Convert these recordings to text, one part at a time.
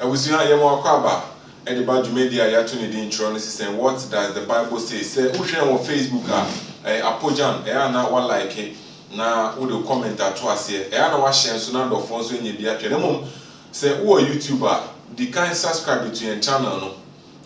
And we see how you want kwaba. And the bad media ya to the intro and saying what does the Bible say? Say who share on Facebook apojan na one like it. Na who do comment at twice here. Na wa share so na do phone so nye bi atwe. Dem say who a YouTuber, the kind subscribe to your channel no.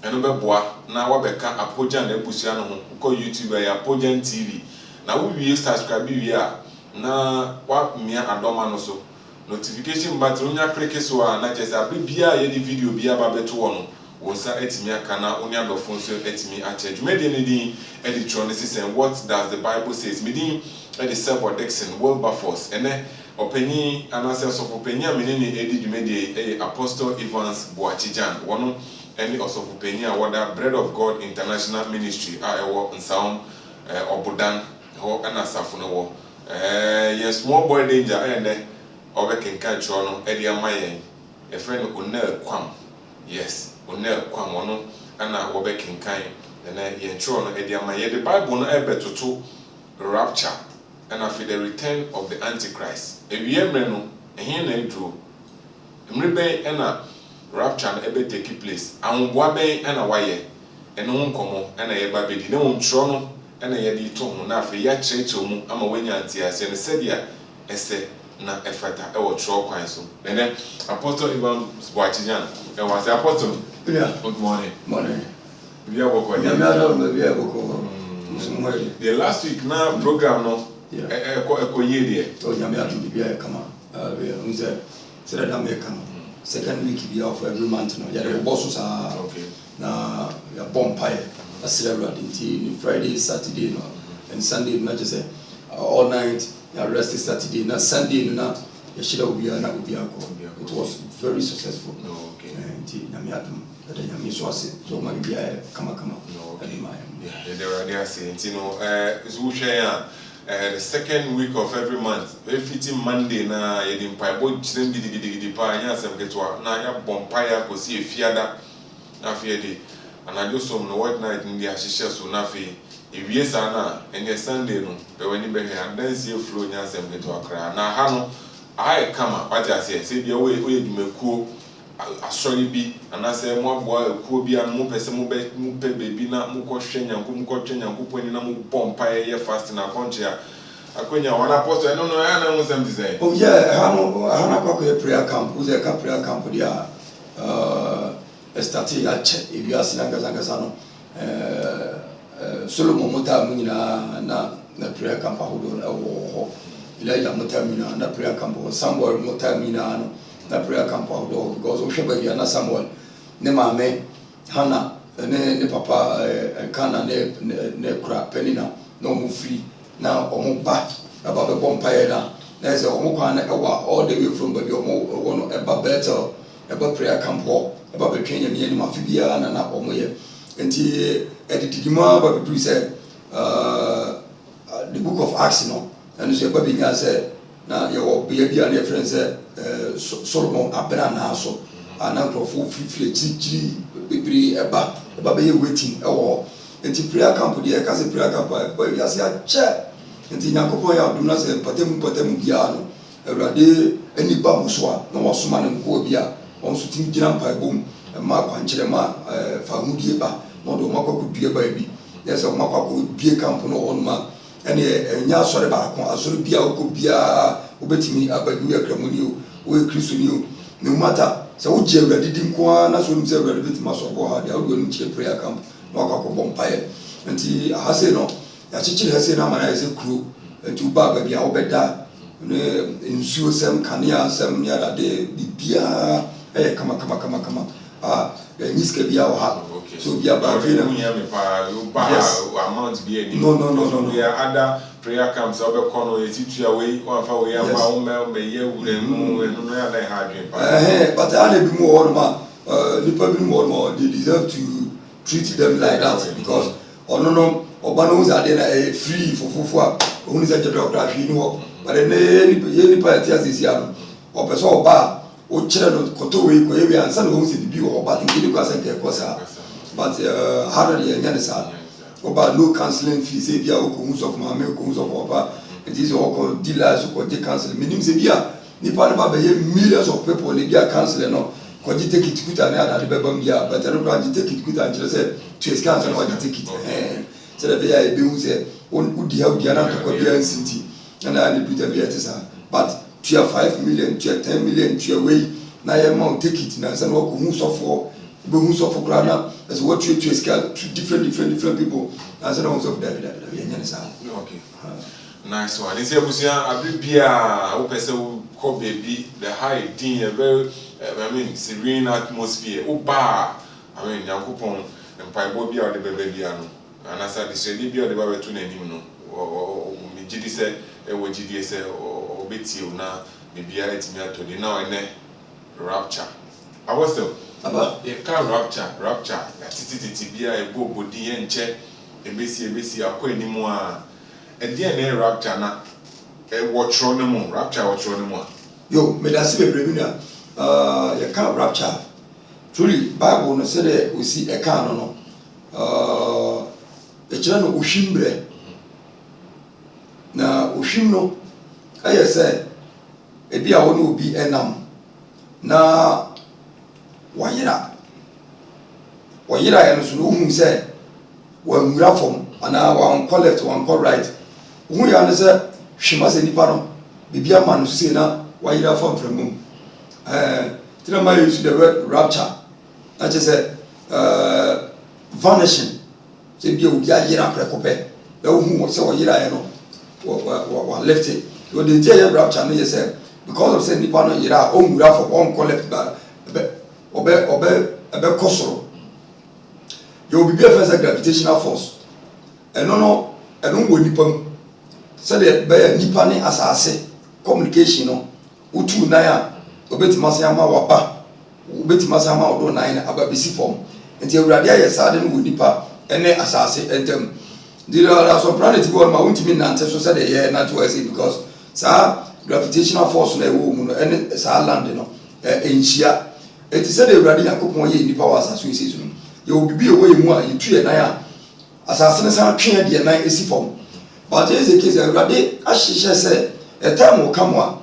Eno beboa na wa beka apojan na ebusua no ho. Ko YouTuber ya Apojan TV. Na wo wie subscribe wie a na wa mia adoma no so. Notification button unya click so a na chese abia ye di video bia ba beto wo no. Wo sa etimi aka na unya do phone so etimi a charge. Me dey ne din electronics and what does the Bible says? Me din the Servo Dixon, Wilberforce, and then opinion and answers of opinion, meaning Eddie Jumedi, Apostle Evans Boachijan, one any also of opinion, what that Bread of God International Ministry, I in Sound, Obudan, or Anasafuno. Yes, small boy danger, and then Obekin Kachono, Eddie Amaye, a friend of Unel Quam. Yes, Unel Quam, one, and I Obekin Kai, and then Yentrono, Eddie Amaye, the Bible no ebe to rapture. And after the return of the Antichrist, if you ever know, and here na draw, Mribe and a rapture ebe take place. And Wabe and a wire, and no come and a baby, no trono, and a yedi tom, na for ya church, I'm a wenya antias, and said ya, esse na effata, or troll council. And then Apostle Ivan Boachijan, and was the apostle. Yeah, good morning. Morning. We are working. The last week now program no. Yeah. Eko yedie. Oh, Yamia to be a come on. Said that may come. Second week be off every month. No, yeah, the bosses are okay. Now, your bonfire, a celebrity Friday, Saturday, no, and Sunday, not just all night, you rested Saturday, not Sunday, no, you should have been not be a It was very successful. No, okay. And Yamiatum, that Yamis was it, so might be a come. No, okay. Yeah, they are saying, you know, the second week of every month, every Monday na yedim pa bo chirem gidi pa anya asem ketwa na ya bonfire ko si efiada na fiade and just some no what night in the ahihye so na fi ewie sa na ene Sunday no be wani be he dance e flow nya asem ketwa kra na ha no ai kama what I say bia we edumekuo asori bi anase mo aboa ekuo bi an mo pese mo pe baby na mo ko hwe nyanko mo ko twe nyanko poni na mo bonfire ye fast na konche akonya wana apostle no ya na mo sem say oh yeah hana kwa prayer camp uze ka prayer camp dia start ya che e bia sina ngazanga no Solomon mota munyina na prayer camp ahodo ho Elijah mota munyina na prayer camp Samuel mota munyina no na prayer camp ahodo because o hweba na Samuel ne maame Hana ne papa kana ne kura penina no mu free na omo ba aba be bonfire na say omo kwa na ewa all the way from baby omo wono eba better eba prayer camp ho eba be twenya ne ma fibia na omo ye enti edididima ba be say the book of Acts no and so eba binya say na ye wo be bia na friend say Solomon abra na so ana crofo fifile chichi bibiri eba be ye waiting ewo enti prayer camp dey ka say prayer camp ba ya say che enti Yakobon ya dum na say patemu bia no awurade ani ba muso a na wasoma ne nko bia won so tin gina mpa bom ma kwankire ma fa hudie ba no do makwa due ba bi yes o makwa ko bie camp no on ma ene enya asore ba ko asore bia ko bia obetimi abadu yakramuni o Kristo ni o no matter so wo je awurade di nko na so nim say awurade betima so bo ha dia wo do nchire prayer camp no akwa ko bompaye nti ahase no ya chichire hase na mana ese kru nti uba ba bia wo beda ne nsuo sem kanea sem ya dade bibia kama niske bia wo ha so bia ba fe na munya me pa you ba amount be any no there are other prayer camps over kono yetitua we one fa we am ba me ye wure mu no ya na ha dwen pa but ana bi mu wo ma nipa bi mu wo ma they deserve to treat them like that because no oba no za de na free fofofo a ohun se je doctor ahwi ni wo but ne nipa ati asisi ano opeso oba o kire no koto we ko ewi ansa no ohun se bibi wo oba tin ni kwa se ke kosa but how do you get sa oba no counseling fees e bia o ko hu of mama ko hu of oba it is all called dealers ko de counseling minim se bia nipa no ba be millions of people ne bia counseling no koji take it kuta na na be bam dia but no brand take it kuta nkyere say to scan so na take it so da be ya e be hu say udi ha udi na to ko bia nsinti na na bita bia tisa but to 5 million to 10 million to way na ya ma take it na say no ko hu sofo be hu sofo kra na as what you scan different people na say no so da ya nyane sa okay nice one. This ebusia abibia wo pese wo ko baby the high din a very I mean serene atmosphere. Oba I mean Yakupon empaibo bia o de bebe bia no. Anasa de sedi bia o de ba betu na nim no. O mi gidi se e wo gidi se o beti o na bibia etimi atodi na o ne rapture. I was still aba e ka rapture titi bia e bo bodi ye nche ebesi akọ enimu a Edian air rapture na watch on the rapture watch on the moon. Yo, me da se bebre bi na you can't rapture. Truly Bible no say that we see a can no. E kira no ohimbre. Na ohim no aye say e bia wo no obi enam na wayira ya no so no hu say wa nwura fom ana wa on left one call right. Who ya no say hwema se nipa no bibia ma no se na wayira fom from mum tira ma use the word rapture that is vanishing se bia obi ayira prekope na hu se wayira ya no wa left it so the day rapture no say because of say nipa no yira o nwura fom on call left ba obe kosoro you bibia first gravitational force no wo nipa so the be nipa ne asase communication no utu na ya obetima se ama waba obetima se ama odo na ya ababisi form enti awurade aye saade no wo nipa ene asase entem there are some planets go ma untimi nante so say the year not to say because sa gravitational force na wo mu no ene sa land no enhia enti say the awurade yakopon ye nipa wa asase we sesu no ye obibi ewo ye mu a yitu ye na ya asase ne sa twe de na esi form. But there is a case awurade ahihye say a time will come a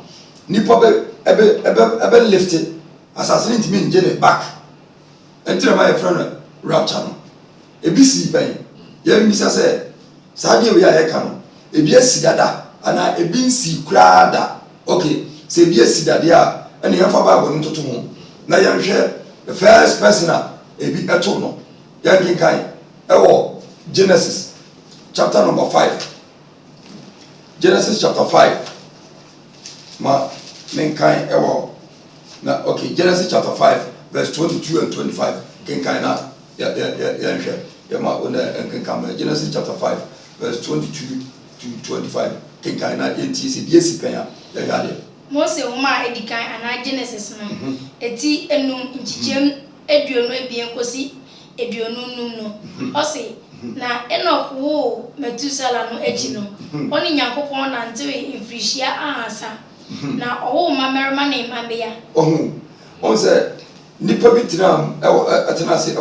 nipa be lifted asase ne ntimi nje ne back enti ma ye friend rapture no ebi si ban ye mbisa say saade we ya ka no ebi asi dada ana ebi nsi kura da okay say ebi asi dada a ene ya fa Bible ntoto ho na ye hwɛ the first person a ebi eto no ya kinkan ewo Genesis chapter number 5. Genesis chapter 5. Ma menkan ewo na okay Genesis chapter 5 verse 22 and 25. Kinkan na ya hwɛ ya ma ona kinkan Genesis chapter 5 verse 22 to 25. Kinkan na enti se die sikan ya gade. Mose homa edikan ana Genesis no. Eti enum nchichem eduonu ebien kosi eduonu num no. Ose na Enoch wo Metusela no echi no. Oni Nyankopon na ntewe infrihia ahasa. Na owo mamerma na imambeya. On say nipa bitinam atena se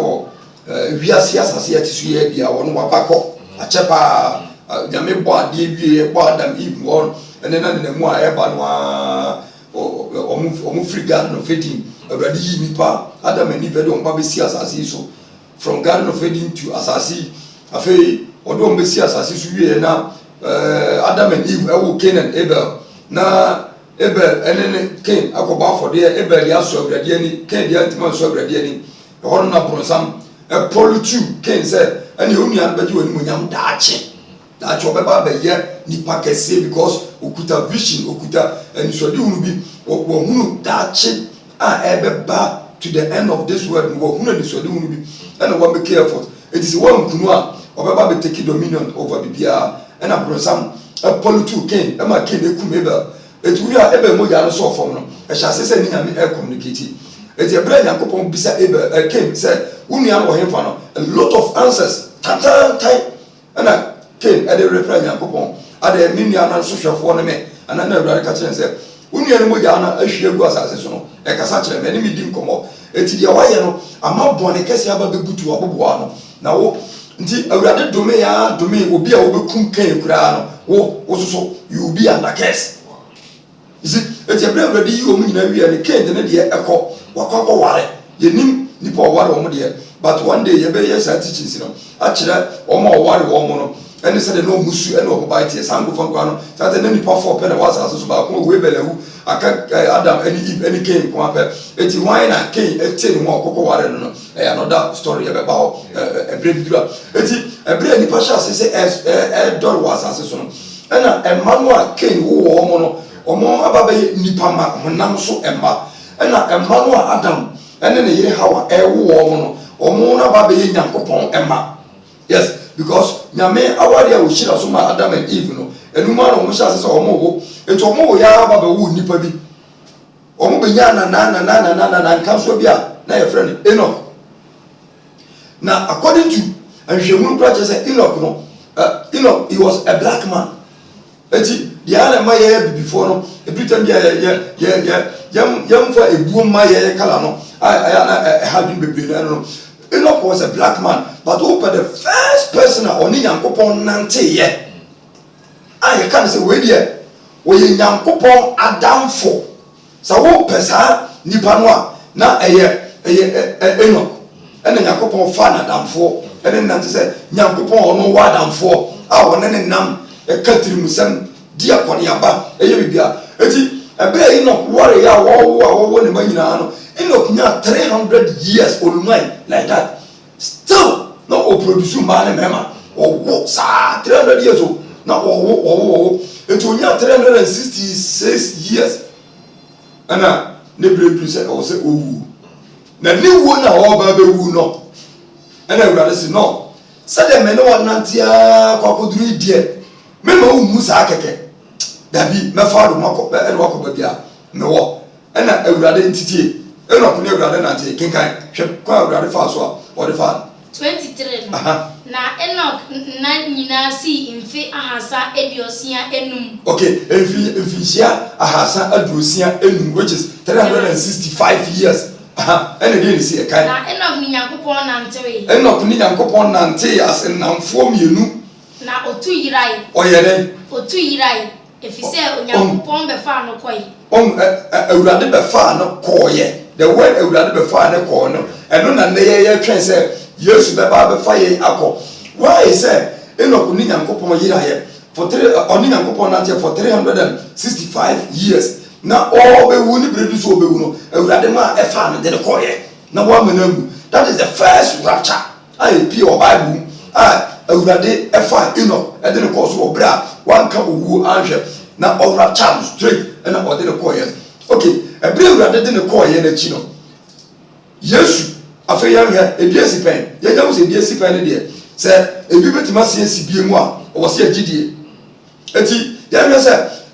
wiase asase atisu ye bia wono wabakọ achepa nyame bo ade wie bo adam eve won ene na ne mu a eba no a omu free garden of Eden already yi nipa adam and eve don ba be si asase so from garden of Eden to asase afei odon be si asase so wie na adam and eve ewo Cain and Abel na Abel ene Cain akoba for there Abel ya so already ani Cain ya ntima so already ani hono na bronsam polutu Cain say ani onua na baji wani munyam daache obeba be ye nipa kese because okuta vision okuta anisodi hunu bi wo hunu daache a ebeba to the end of this world wo hunu anisodi hunu bi and wo make effort it is one kunu a obeba be take dominion over bibia and bronsam polutu Cain ma Cain ekum Abel etu ya Abel mo ya no so form no e sha sese ni nyame e communicate eti ebra Yakopon bisa Abel Cain say unua no hemfa no a lot of answers tatan and Cain ade reply Yakopon ade minua na so hwefo no me ana na awurade ka kire say unua no mo ya na ahwie gu asase so no e kasa kire me ni mi di nkomo eti dia waye no ama bone kese aba bebutu oboboa no na wo nti awurade dome obi a wo bekum Cain kura no wo so you be under curse you see it's a brave ready you mean we are the king and the echo wakako ware ye nim nipa ware omo de but one day ye be yes teachings no actually omo ware omo no and said no musu and no bite sango fanko no that the nipa for pen was as so ba ko we belewu aka Adam any Eve any king ko ape eti wine na king eti no okoko ware no another story about a brave dura eti a brave nipa sha say door was as so no ena Emmanuel king wo omo no omo ababe nipa ma honam so emma ena Emmanuel Adam ene ne yire Hawa wo omo no omo na ababe Nyankopon emma yes because nyame awari a wo shira so ma Adam and Eve no enuma no mo sha se omo wo eto omo wo ya ababe wo nipa bi omo be nya na nkanso bi a na ye friend Enoch na according to anhwemu project say Enoch no Enoch he was a black man eti dia na ma ye before no every time yam for ebuo ma ye kala no I had been bebre no Enoch was a black man but open the first person oni Nyankopon nante ye I can say we there we Nyankopon adamfo sa wo pesa nipa no a na Enoch ene Nyankopon fa na adamfo ene nante say Nyankopon ono wa adamfo a wona ne nam ekatiri musam dia koniaba eye bibia eti ebe Enoch wore ya wo ne manyina no Enoch nya 300 years olumai like that still no o produce man mema wo sa 300 years o na wo eti onya 366 years ana ne bredu se o se owu na ni wo na o ba be wu no ana urade se no sade me no wanantia kwakoduru die mema wo mu sa keke dabi me fa do mako e no ko bia me wo ana urade ntitie e no ko ne urade na tie kenkan hwe kwa urade fa so a o de fa 23 na Enoch na nyina si mfe ahasa ediosia enum okay mfisia ahasa adrosia enum which is 365 years and again see a kind na Enoch ni Nyankopon nante Enoch ni Nyankopon nante as namfo mienu na otu yirai oyere otu yirai efise Nyankopon be fa no koi awurade be fa no koye the word awurade be fa no ko no eno na ne ye twen say Yesu be ba be fa ye akọ why say Enoch ni Nyankopon yirai for 3 oni Nyankopon nante for 365 years na all be wu ni bredu so be wu no awurade ma e fa no de ne koye na wa manamu that is the first rapture I pure Bible awurade e fa Enoch e de ne ko so obra wan ka owu anhwe na rapture straight and na o de ne koye okay e bre awurade de ne koye na chi no Yesu afa ya hia ebiesi pen ya nyawo se ebiesi pen ne de se ebi betima se sibie mu a o se agidie eti ya hia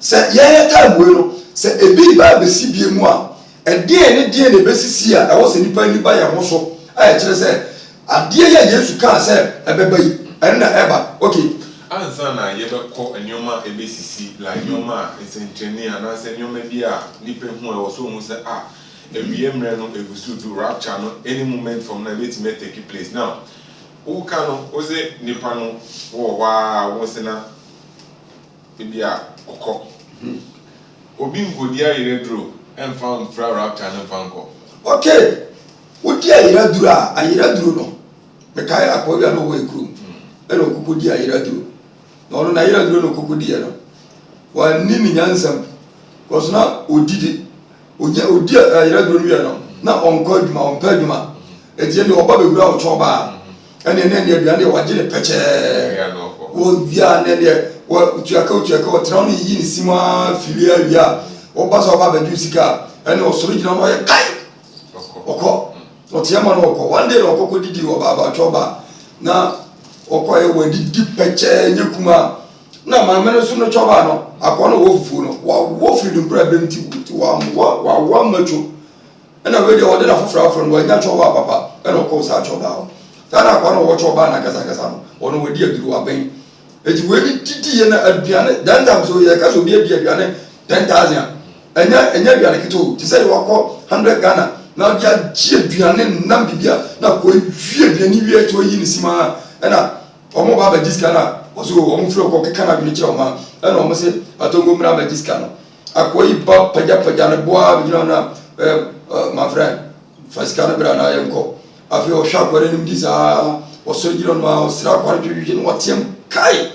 se ya time we no se ebi ba be sibie mu a edie ne besisi a e wo se nipa ni ba ya ho so a kire se adie ya Yesu ka se ebeba yi enna eba okay ansa na ye be ko enyoma ebesisi la nyoma esentreni ana se nyoma bi a nipa hu e wo so hu se ewie mre no egusu do rapture no any moment from now let me take place now who can o se nipa no wo wo se na ebi a okọ obi ngodi ayire duro emfa fra rapture no fanko okay odi ayire duro a ayire duro no me kai akọbia no wo ekuru e no kokodi ayire duro no no na ayire duro no kokodi no wa ni ni nyansam kosna odidi oje odi ayire duro no no na onko adwuma onpa adwuma etie ne oba bewura o choba ene ne aduane wa gine peche wo bia ne wo tuaka wo tran yi ni sima filia bia wo ba so ba badu sika ene osoro gina no ye kai oko otiama no oko one day no oko didi wo ba choba na oko e wo didi peche nyekuma na ma meno so no choba no akono wo fufu no wo freedom problem ti wa macho ena we dey order afofra from wo nya choba papa ena oko sa choba ho sana akono wo choba na kasa no ono we di aduru aben eti we didi ye na aduane dan tam so ye ka so bi aduane 10,000 enya aduane kito ti say wako 100 Ghana na dia ji aduane nam bibia na ko wie aduane wie to yi ni sima ena omo ba diska na oso omo fro ko keka na bi ni kire o ma ena omo se atongo mra ba diska no akoyi ba pagya ne boa bi na my friend fasika na bra na yenko afi o sha kware nim disa o so giro no sira kware dwidwi no watiem kai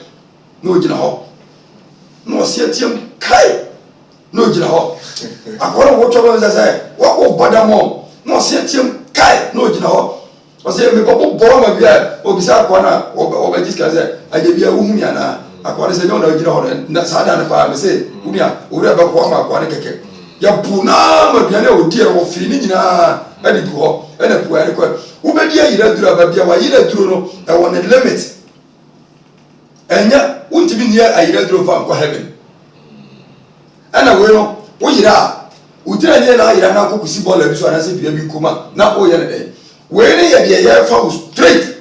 no gina ho no sietiem kai no gina ho akwara wo chobo za say wo badamo no sietiem kai no gina ho o se me bobo bo ma bia obisa akwana o be diska say aje bia wo humi ana akwara se no na gina ho na sada na pa me se unia ori aba ko ma akwana keke ya puna ma bia na odi e wo firi ni nyina adi du ho ena pu ari ko wo be dia yira duro aba bia wa yira duro no e won a limit enya untimi ni ayira duro fa ko heaven ana we no wo yira utira ni na yira na kokusi ball abi so ana se bia bi nkoma na o ye ne dey we ne ye de ye fa straight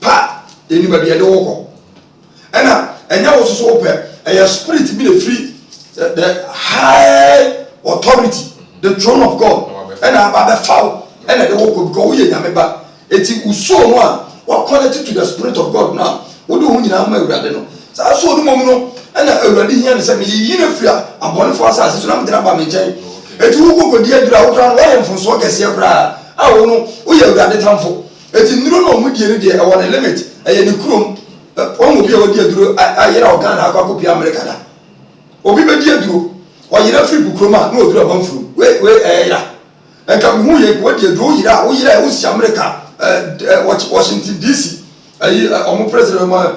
pa eni ba bia de wo ko ana enya wo so pe e spirit bi the free the high authority the throne of God and aba be foul and the work of God we nyame ba eti uso no a wa connected to the spirit of God now wo do hu nyina ma awurade no sa so no mom no and awurade hia ne se me yi na fia abone fo asase so na mdena ba me nchen eti wo kokodi adura wo tran wa mfonso kese bra a wo no wo ye awurade tamfo eti niro no mu die ne de e won limit e ye ne krom o mo bi e wodi aduro ayera organ akwa kopi America da obi be di aduro o yira free bukroma na oduro banfuru we ya enka hu ye ko di aduro yira wo si America Washington DC ayi omo president ma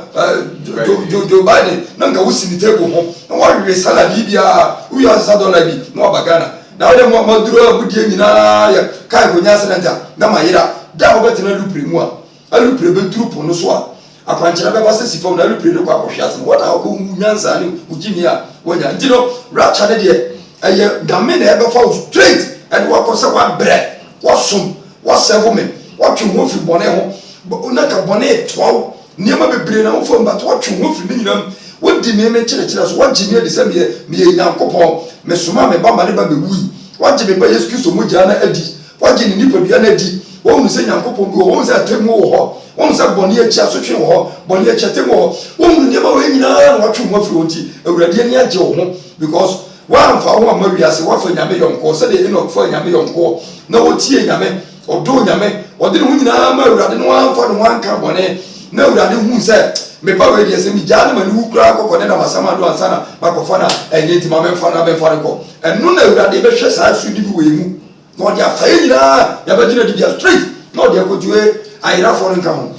Joe Biden na nka wo si ni table ho na wa we salad bia wo ya $1 bi na wa bagana na wo mo duro abudie nyina ya kai ko nya senata na ma yira da wo betena lupre mu a lupre be duro po no so a akwanchira be ba se sifom na lupre no kwa kohwiase what na ko nyansa ni ugimi a wonya ndino rapture de eye dame na ebe fa straight and wa ko se wa bre wa sum wa serve me wa twu ho fi bone ho na ka bone twa niema bebre na wo fo mba to twu ho fi ni nyinam wo di me kire so wa gimi de se me Nyankopon me soma me ba mane ba be wui wa gimi ba Yesu Kristo mo jana adi wa gimi nipa bia na adi wo mu se Nyankopon bi wo se atemu wo ho wo se bone achi asotwe wo ho bone achi atemu wo wo mu niema we nyina na wa twu ho fi onti awurade ani age wo ho because wa mfa wo ma wiase wa fa nyame yonko se de eno fa nyame yonko na wo tie nyame odo nyame ode hu nyina ma awurade no amfa no anka bone na awurade hu se me ba we de se mi jana ma ni ukura akoko ne na masama do ansana makofa na enye ti ma me fa na be fa ko enu na awurade be hwe saa su di bi we mu na ode afa nyina ya ba gina di bia straight na ode ko juwe ayira fo nka ho